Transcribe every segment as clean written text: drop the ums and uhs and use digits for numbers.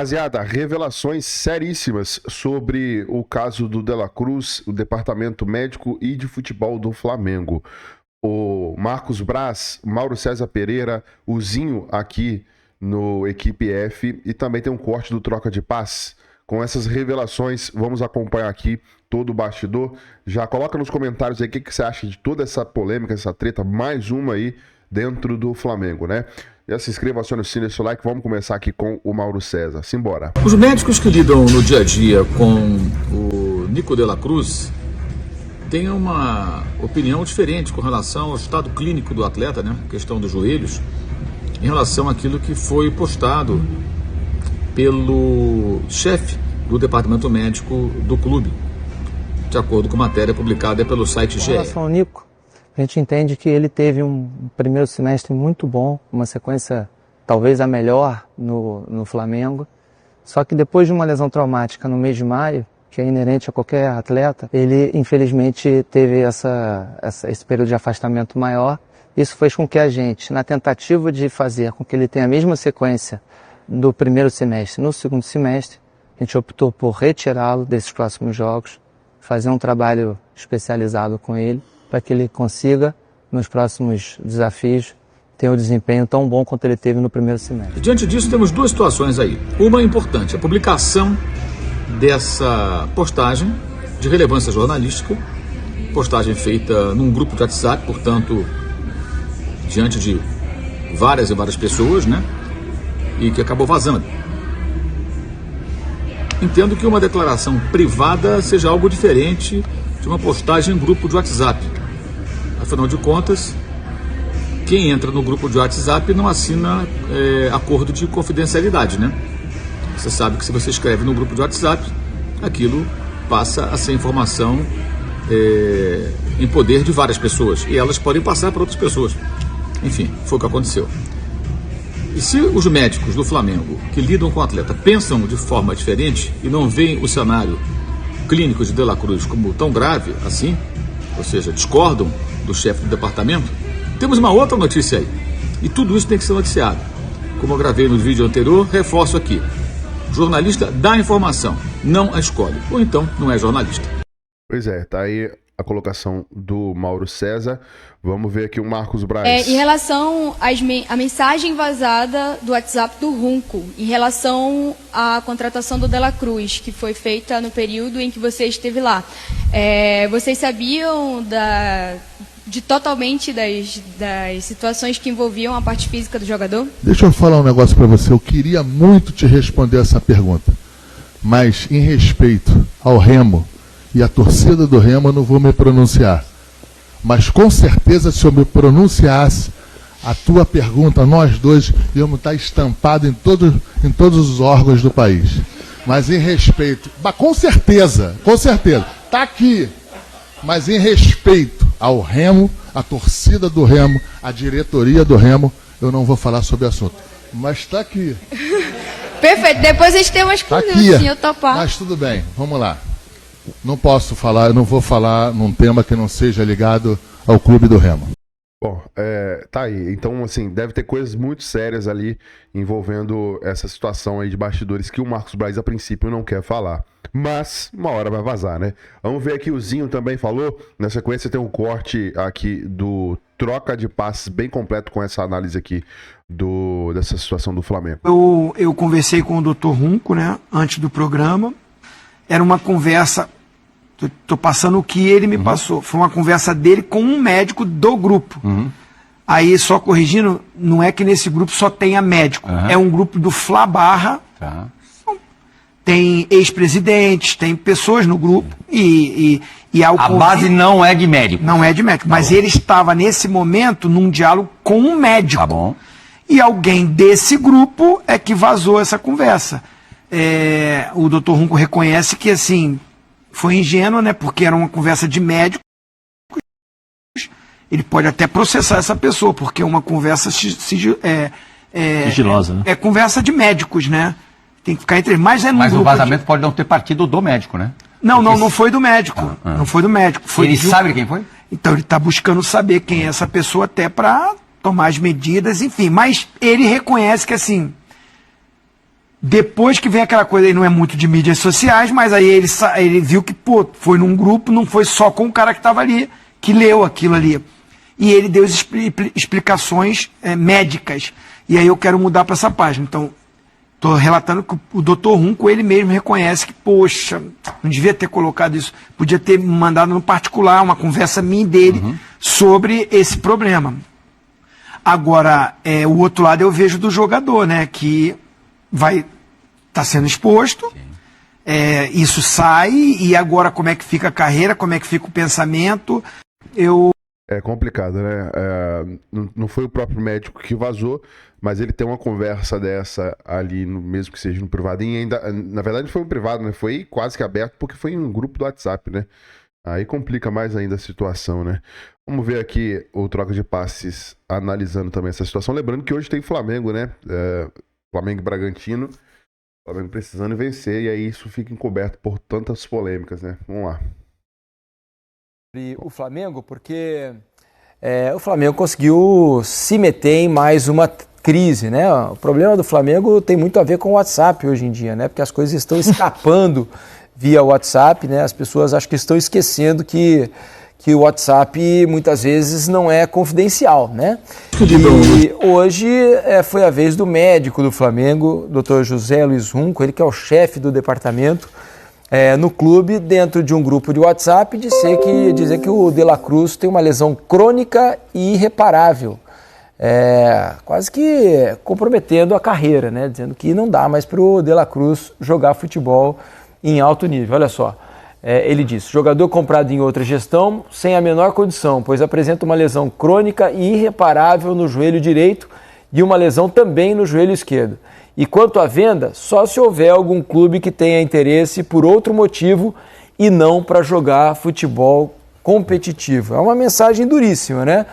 Rapaziada, revelações seríssimas sobre o caso do De La Cruz, o departamento médico e de futebol do Flamengo. O Marcos Braz, Mauro César Pereira, o Zinho aqui no Equipe F, e também tem um corte do Troca de Paz. Com essas revelações, vamos acompanhar aqui todo o bastidor. Já coloca nos comentários aí o que você acha de toda essa polêmica, essa treta, mais uma aí dentro do Flamengo, né? Já se inscreva, acione o sininho, deixa o like, vamos começar aqui com o Mauro César. Simbora. Os médicos que lidam no dia a dia com o Nico De La Cruz têm uma opinião diferente com relação ao estado clínico do atleta, né? Questão dos joelhos, em relação àquilo que foi postado pelo chefe do departamento médico do clube, de acordo com matéria publicada pelo site GE. Com relação ao Nico, a gente entende que ele teve um primeiro semestre muito bom, uma sequência talvez a melhor no Flamengo, só que depois de uma lesão traumática no mês de maio, que é inerente a qualquer atleta, ele infelizmente teve esse período de afastamento maior. Isso fez com que a gente, na tentativa de fazer com que ele tenha a mesma sequência do primeiro semestre no segundo semestre, a gente optou por retirá-lo desses próximos jogos, fazer um trabalho especializado com ele, para que ele consiga, nos próximos desafios, ter um desempenho tão bom quanto ele teve no primeiro semestre. Diante disso, temos duas situações aí. Uma importante, a publicação dessa postagem de relevância jornalística, postagem feita num grupo de WhatsApp, portanto, diante de várias e várias pessoas, né? E que acabou vazando. Entendo que uma declaração privada seja algo diferente de uma postagem em grupo de WhatsApp. Afinal de contas, quem entra no grupo de WhatsApp não assina acordo de confidencialidade, né? Você sabe que se você escreve no grupo de WhatsApp, aquilo passa a ser informação em poder de várias pessoas. E elas podem passar para outras pessoas. Enfim, foi o que aconteceu. E se os médicos do Flamengo, que lidam com o atleta, pensam de forma diferente e não veem o cenário clínico de De La Cruz como tão grave assim, ou seja, discordam do chefe do departamento, temos uma outra notícia aí. E tudo isso tem que ser noticiado. Como eu gravei no vídeo anterior, reforço aqui. O jornalista dá a informação, não a escolhe. Ou então, não é jornalista. Pois é, tá aí a colocação do Mauro César. Vamos ver aqui o Marcos Braz. Em relação à mensagem vazada do WhatsApp do Runco, em relação à contratação do De La Cruz, que foi feita no período em que você esteve lá. Vocês sabiam totalmente das situações que envolviam a parte física do jogador? Deixa eu falar um negócio para você. Eu queria muito te responder essa pergunta, mas em respeito ao Remo e à torcida do Remo, eu não vou me pronunciar. Mas com certeza, se eu me pronunciasse, a tua pergunta, nós dois íamos estar estampados em todos os órgãos do país. Mas em respeito, com certeza, está aqui. Mas em respeito ao Remo, à torcida do Remo, à diretoria do Remo, eu não vou falar sobre o assunto. Mas está aqui. Perfeito, depois a gente tem umas coisas assim, eu topar. Mas tudo bem, vamos lá. Não posso falar, eu não vou falar num tema que não seja ligado ao clube do Remo. Bom, tá aí. Então, assim, deve ter coisas muito sérias ali envolvendo essa situação aí de bastidores que o Marcos Braz, a princípio, não quer falar. Mas, uma hora vai vazar, né? Vamos ver aqui, o Zinho também falou. Na sequência tem um corte aqui do Troca de Passes bem completo com essa análise aqui dessa situação do Flamengo. Eu conversei com o Dr. Runco, né, antes do programa. Era uma conversa, tô passando o que ele me passou. Foi uma conversa dele com um médico do grupo. Aí, só corrigindo, não é que nesse grupo só tenha médico. É um grupo do Fla Barra. Tem ex-presidentes, tem pessoas no grupo. E a base não é de médico. Não é de médico. Mas ele estava, nesse momento, num diálogo com um médico. Tá bom. E alguém desse grupo é que vazou essa conversa. O Dr. Runco reconhece que, assim, foi ingênuo, né? Porque era uma conversa de médicos. Ele pode até processar essa pessoa, porque é uma conversa sigilosa, né? É conversa de médicos, né? Tem que ficar entre eles. Mas o vazamento pode não ter partido do médico, né? Não foi do médico. Não foi do médico. Ele sabe quem foi? Então ele está buscando saber quem é essa pessoa até para tomar as medidas, enfim. Mas ele reconhece que, assim, Depois que vem aquela coisa, ele não é muito de mídias sociais, mas aí ele viu que, pô, foi num grupo, não foi só com o cara que estava ali, que leu aquilo ali. E ele deu explicações médicas. E aí eu quero mudar para essa página. Então, estou relatando que o Dr. Runco, ele mesmo reconhece que, poxa, não devia ter colocado isso. Podia ter me mandado no particular, uma conversa minha e dele sobre esse problema. Agora, o outro lado eu vejo do jogador, né? Que vai estar sendo exposto, isso sai, e agora como é que fica a carreira, como é que fica o pensamento? É complicado, né? Não foi o próprio médico que vazou, mas ele tem uma conversa dessa ali, mesmo que seja no privado, e ainda, na verdade não foi um privado, né? Foi quase que aberto, porque foi em um grupo do WhatsApp, né? Aí complica mais ainda a situação, né? Vamos ver aqui o Troca de Passes analisando também essa situação. Lembrando que hoje tem Flamengo, né? Flamengo e Bragantino. Flamengo precisando vencer, e aí isso fica encoberto por tantas polêmicas, né? Vamos lá. O Flamengo, porque o Flamengo conseguiu se meter em mais uma crise, né? O problema do Flamengo tem muito a ver com o WhatsApp hoje em dia, né? Porque as coisas estão escapando via WhatsApp, né? As pessoas acho que estão esquecendo que o WhatsApp muitas vezes não é confidencial, né? E hoje foi a vez do médico do Flamengo, Dr. José Luiz Runco, ele que é o chefe do departamento no clube, dentro de um grupo de WhatsApp, dizer que o De La Cruz tem uma lesão crônica e irreparável, quase que comprometendo a carreira, né? Dizendo que não dá mais para o De La Cruz jogar futebol em alto nível. Olha só. Ele diz, jogador comprado em outra gestão, sem a menor condição, pois apresenta uma lesão crônica e irreparável no joelho direito e uma lesão também no joelho esquerdo. E quanto à venda, só se houver algum clube que tenha interesse por outro motivo e não para jogar futebol competitivo. É uma mensagem duríssima, né?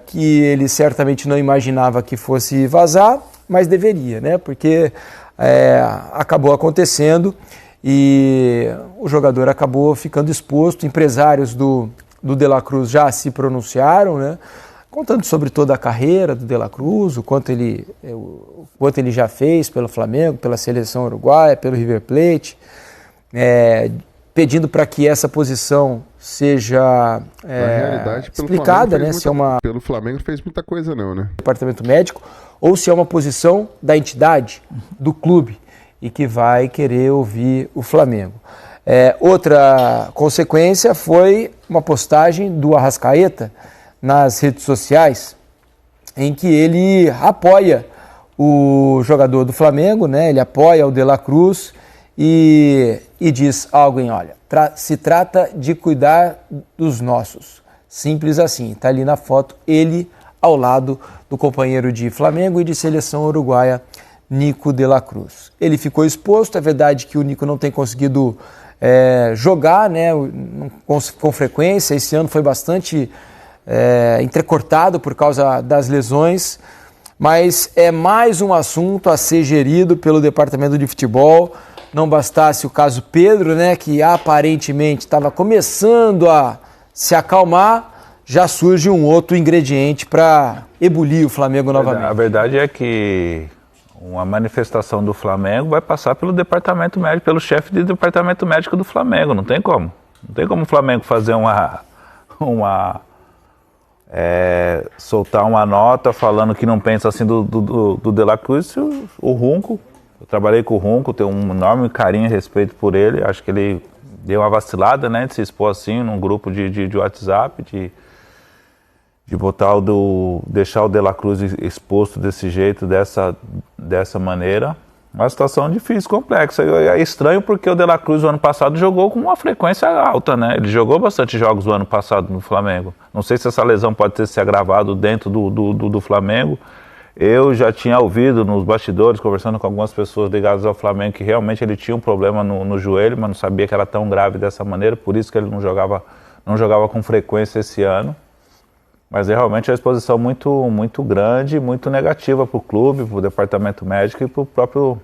Que ele certamente não imaginava que fosse vazar, mas deveria, né? Porque acabou acontecendo. E o jogador acabou ficando exposto. Empresários do De La Cruz já se pronunciaram, né, contando sobre toda a carreira do De La Cruz, o quanto ele já fez pelo Flamengo, pela seleção uruguaia, pelo River Plate, pedindo para que essa posição seja explicada, né, se é uma... Pelo Flamengo não fez muita coisa não, né? Departamento médico, ou se é uma posição da entidade, do clube, e que vai querer ouvir o Flamengo. Outra consequência foi uma postagem do Arrascaeta nas redes sociais, em que ele apoia o jogador do Flamengo, né? Ele apoia o De La Cruz e diz algo olha, se trata de cuidar dos nossos. Simples assim, está ali na foto ele ao lado do companheiro de Flamengo e de seleção uruguaia, Nico De La Cruz. Ele ficou exposto, é verdade que o Nico não tem conseguido jogar, né, com frequência. Esse ano foi bastante entrecortado por causa das lesões, mas é mais um assunto a ser gerido pelo departamento de futebol. Não bastasse o caso Pedro, né, que aparentemente estava começando a se acalmar, já surge um outro ingrediente para ebulir o Flamengo novamente. A verdade é que uma manifestação do Flamengo vai passar pelo departamento médico, pelo chefe do departamento médico do Flamengo, não tem como. Não tem como o Flamengo fazer soltar uma nota falando que não pensa assim do De La Cruz. O Runco, eu trabalhei com o Runco, tenho um enorme carinho e respeito por ele, acho que ele deu uma vacilada, né, de se expor assim num grupo de WhatsApp, de deixar o De La Cruz exposto desse jeito, dessa maneira. Uma situação difícil, complexa. É estranho porque o De La Cruz, o ano passado, jogou com uma frequência alta, né? Ele jogou bastante jogos o ano passado no Flamengo. Não sei se essa lesão pode ter se agravado dentro do Flamengo. Eu já tinha ouvido nos bastidores, conversando com algumas pessoas ligadas ao Flamengo, que realmente ele tinha um problema no joelho, mas não sabia que era tão grave dessa maneira, por isso que ele não jogava com frequência esse ano. Mas é realmente uma exposição muito, muito grande, muito negativa para o clube, para o departamento médico e para o próprio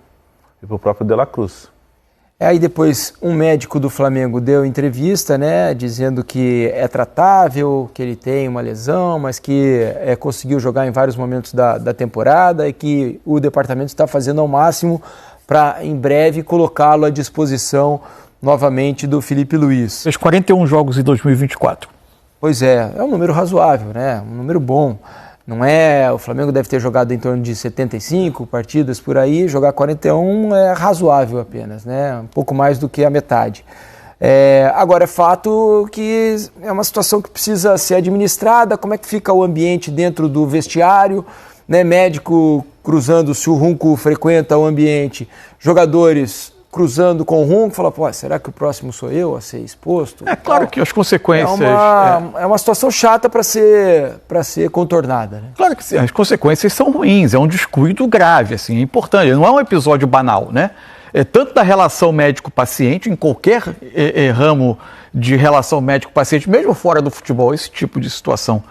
De La Cruz. Aí depois um médico do Flamengo deu entrevista, né, dizendo que é tratável, que ele tem uma lesão, mas que conseguiu jogar em vários momentos da temporada e que o departamento está fazendo ao máximo para em breve colocá-lo à disposição novamente do Felipe Luiz. Fez 41 jogos em 2024. Pois é um número razoável, né, um número bom. Não é, o Flamengo deve ter jogado em torno de 75 partidas por aí, jogar 41 é razoável apenas, né? Um pouco mais do que a metade. Agora é fato que é uma situação que precisa ser administrada, como é que fica o ambiente dentro do vestiário, né? Médico cruzando, se o Runco frequenta o ambiente, jogadores cruzando com o Runco, fala, pô, será que o próximo sou eu a ser exposto? É claro que as consequências... É uma situação chata para ser contornada. Né? Claro que sim, as consequências são ruins, é um descuido grave, assim, é importante, não é um episódio banal, né? Tanto da relação médico-paciente, em qualquer ramo de relação médico-paciente, mesmo fora do futebol, esse tipo de situação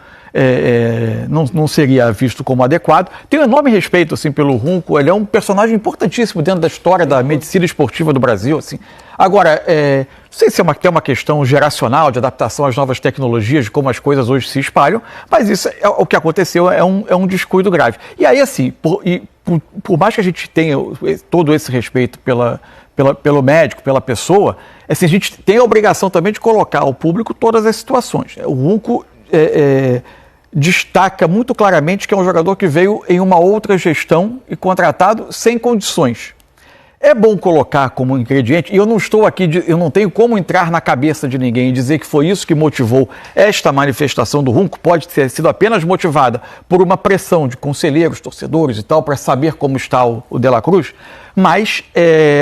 não seria visto como adequado. Tenho enorme respeito assim, pelo Runco, ele é um personagem importantíssimo dentro da história da medicina esportiva do Brasil. Assim. Agora, não sei se tem uma questão geracional de adaptação às novas tecnologias, de como as coisas hoje se espalham, mas isso o que aconteceu é um descuido grave. E aí, assim, por mais que a gente tenha todo esse respeito pelo médico, pela pessoa, assim, a gente tem a obrigação também de colocar ao público todas as situações. O Runco destaca muito claramente que é um jogador que veio em uma outra gestão e contratado sem condições. É bom colocar como ingrediente, e eu não estou aqui, eu não tenho como entrar na cabeça de ninguém e dizer que foi isso que motivou esta manifestação do Runco, pode ter sido apenas motivada por uma pressão de conselheiros, torcedores e tal, para saber como está o De La Cruz, mas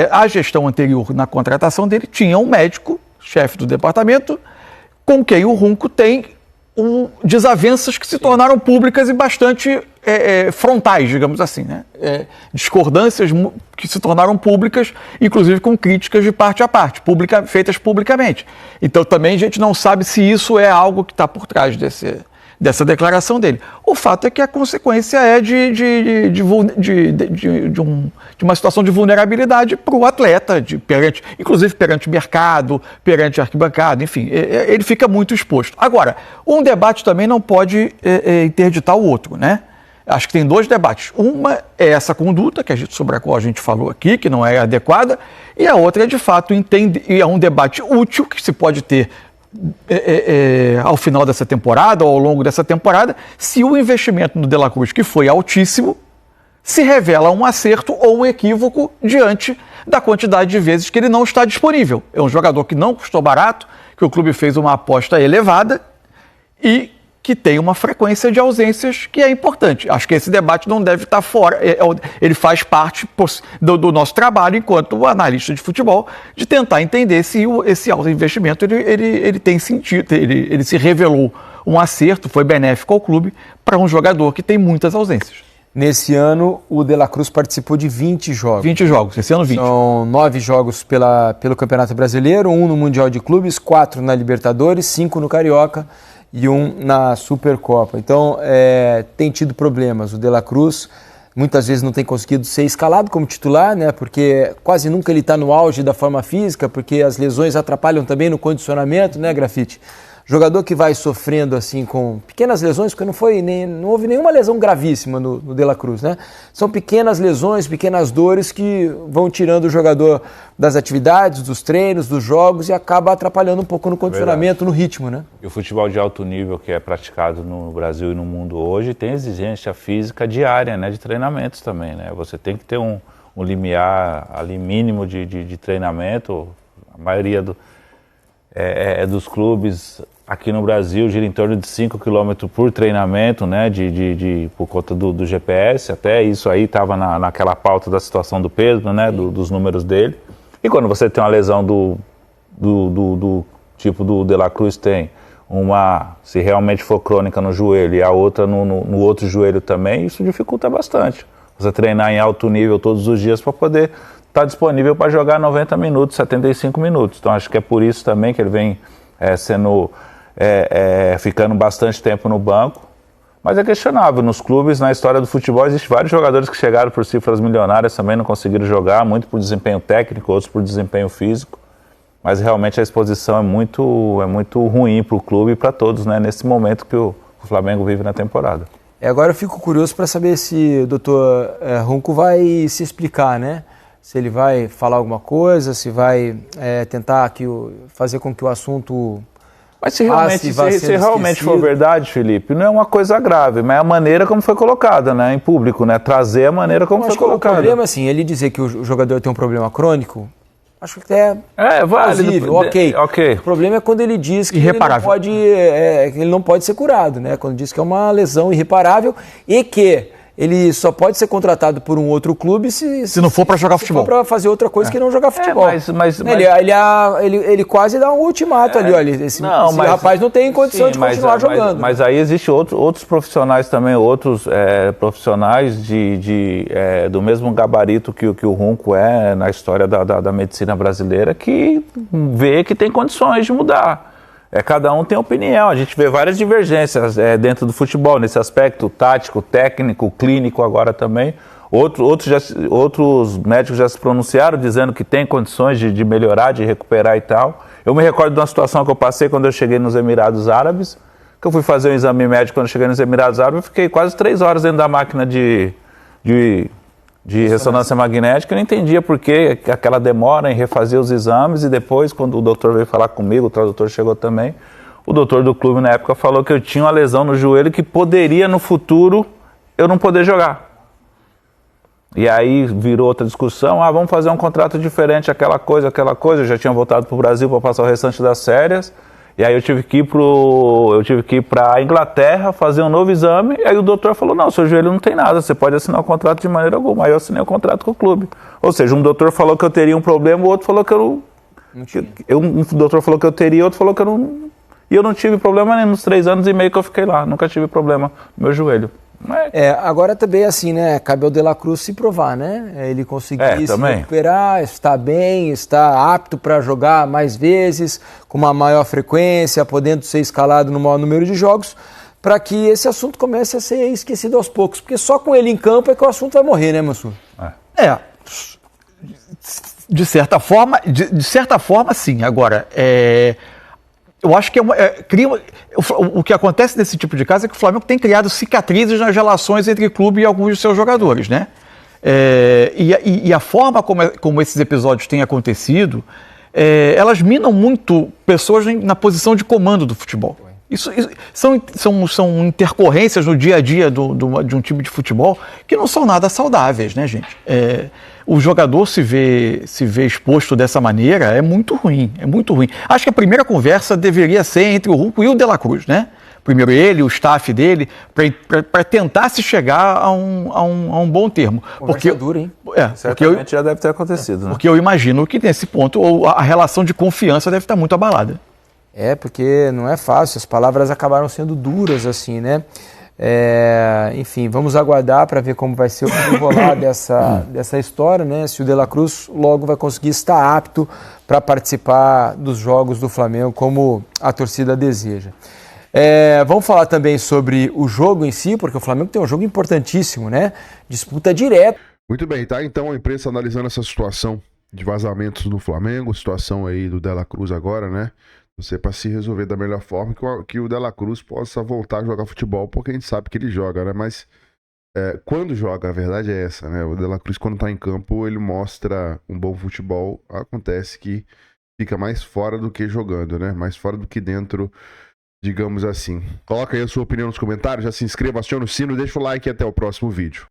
a gestão anterior na contratação dele tinha um médico, chefe do departamento, com quem o Runco tem desavenças que se tornaram públicas e bastante frontais, digamos assim, né? Discordâncias que se tornaram públicas, inclusive com críticas de parte a parte, feitas publicamente. Então também a gente não sabe se isso é algo que está por trás dessa declaração dele. O fato é que a consequência é de uma situação de vulnerabilidade para o atleta, inclusive perante o mercado, perante a arquibancada, enfim, ele fica muito exposto. Agora, um debate também não pode interditar o outro, né? Acho que tem dois debates. Uma é essa conduta sobre a qual a gente falou aqui, que não é adequada, e a outra é, de fato, é um debate útil que se pode ter ao final dessa temporada ou ao longo dessa temporada, se o investimento no De La Cruz, que foi altíssimo, se revela um acerto ou um equívoco diante da quantidade de vezes que ele não está disponível. É um jogador que não custou barato, que o clube fez uma aposta elevada e que tem uma frequência de ausências que é importante. Acho que esse debate não deve estar fora, ele faz parte do nosso trabalho enquanto analista de futebol, de tentar entender se esse alto investimento ele tem sentido, ele se revelou um acerto, foi benéfico ao clube para um jogador que tem muitas ausências. Nesse ano, o De La Cruz participou de 20 jogos. 20 jogos, esse ano 20. São 9 jogos pelo Campeonato Brasileiro, 1 no Mundial de Clubes, 4 na Libertadores, 5 no Carioca e 1 na Supercopa. Então, tem tido problemas. O De La Cruz muitas vezes não tem conseguido ser escalado como titular, né? Porque quase nunca ele está no auge da forma física, porque as lesões atrapalham também no condicionamento, né, Grafite? Jogador que vai sofrendo assim com pequenas lesões, porque não houve nenhuma lesão gravíssima no De La Cruz, né? São pequenas lesões, pequenas dores que vão tirando o jogador das atividades, dos treinos, dos jogos e acaba atrapalhando um pouco no condicionamento, no ritmo, né? E o futebol de alto nível que é praticado no Brasil e no mundo hoje tem exigência física diária, né? De treinamentos também, né? Você tem que ter um limiar ali mínimo de treinamento. A maioria dos clubes aqui no Brasil gira em torno de 5 km por treinamento, né, por conta do GPS, até isso aí estava naquela pauta da situação do Pedro, né, dos números dele. E quando você tem uma lesão do tipo do De La Cruz tem, se realmente for crônica no joelho e a outra no outro joelho também, isso dificulta bastante. Você treinar em alto nível todos os dias para poder estar disponível para jogar 90 minutos, 75 minutos. Então acho que é por isso também que ele vem ficando bastante tempo no banco, Mas é questionável. Nos clubes, na história do futebol, existem vários jogadores que chegaram por cifras milionárias, também não conseguiram jogar, muito por desempenho técnico, outros por desempenho físico. Mas realmente a exposição é muito ruim para o clube e para todos, né? Nesse momento que o Flamengo vive na temporada. Agora eu fico curioso para saber se o doutor Runco vai se explicar, né? Se ele vai falar alguma coisa, se vai tentar fazer com que o assunto... Mas se realmente for verdade, Felipe, não é uma coisa grave, mas é a maneira como foi colocada, né? Em público, né? Trazer a maneira como foi colocada. O problema, assim, ele dizer que o jogador tem um problema crônico... Acho que até válido, ok. O problema é quando ele diz que ele não pode ser curado, né? Quando diz que é uma lesão irreparável e que ele só pode ser contratado por um outro clube se não for para jogar futebol. Se for para fazer outra coisa que não jogar futebol. Mas ele quase dá um ultimato ali, olha, esse rapaz não tem condição de continuar jogando. Mas aí existem outros profissionais também, outros profissionais do mesmo gabarito que o Runco é na história da medicina brasileira, que vê que tem condições de mudar. Cada um tem opinião, a gente vê várias divergências dentro do futebol, nesse aspecto tático, técnico, clínico agora também. Outros médicos já se pronunciaram dizendo que tem condições de melhorar, de recuperar e tal. Eu me recordo de uma situação que eu passei quando eu cheguei nos Emirados Árabes, que eu fui fazer um exame médico quando eu cheguei nos Emirados Árabes, eu fiquei quase 3 horas dentro da máquina de ressonância magnética, eu não entendia por que aquela demora em refazer os exames, e depois, quando o doutor veio falar comigo, o tradutor chegou também, o doutor do clube na época falou que eu tinha uma lesão no joelho que poderia no futuro eu não poder jogar. E aí virou outra discussão, vamos fazer um contrato diferente, aquela coisa, eu já tinha voltado para o Brasil para passar o restante das férias. E aí eu tive que ir para a Inglaterra fazer um novo exame, e aí o doutor falou, não, seu joelho não tem nada, você pode assinar o contrato de maneira alguma. Aí eu assinei o contrato com o clube. Ou seja, um doutor falou que eu teria um problema, o outro falou que eu não... Um doutor falou que eu teria, outro falou que eu não... E eu não tive problema nem nos 3 anos e meio que eu fiquei lá, nunca tive problema no meu joelho. Agora também assim, né? Cabe ao De La Cruz se provar, né? Ele conseguir se recuperar, está bem, está apto para jogar mais vezes, com uma maior frequência, podendo ser escalado no maior número de jogos, para que esse assunto comece a ser esquecido aos poucos. Porque só com ele em campo é que o assunto vai morrer, né, Mansur? De certa forma, sim. Agora, eu acho que o que acontece nesse tipo de caso é que o Flamengo tem criado cicatrizes nas relações entre clube e alguns de seus jogadores, né? E a forma como esses episódios têm acontecido, elas minam muito pessoas na posição de comando do futebol. Isso são intercorrências no dia a dia de um time de futebol que não são nada saudáveis, né, gente? O jogador se vê exposto dessa maneira é muito ruim, Acho que a primeira conversa deveria ser entre o Runco e o De La Cruz, né? Primeiro ele, o staff dele, para tentar se chegar a um bom termo. Conversa dura, hein? Certamente já deve ter acontecido, né? Porque eu imagino que nesse ponto a relação de confiança deve estar muito abalada. Porque não é fácil, as palavras acabaram sendo duras assim, né? Enfim, vamos aguardar para ver como vai ser o desenrolar dessa história, né? Se o De La Cruz logo vai conseguir estar apto para participar dos jogos do Flamengo como a torcida deseja. Vamos falar também sobre o jogo em si, porque o Flamengo tem um jogo importantíssimo, né? Disputa direta. Muito bem, tá? Então a imprensa analisando essa situação de vazamentos no Flamengo, situação aí do De La Cruz agora, né? Você para se resolver da melhor forma que o De La Cruz possa voltar a jogar futebol, porque a gente sabe que ele joga, né? Mas quando joga, a verdade é essa, né? O De La Cruz, quando tá em campo, ele mostra um bom futebol. Acontece que fica mais fora do que jogando, né? Mais fora do que dentro, digamos assim. Coloca aí a sua opinião nos comentários, já se inscreva, aciona o sino, deixa o like e até o próximo vídeo.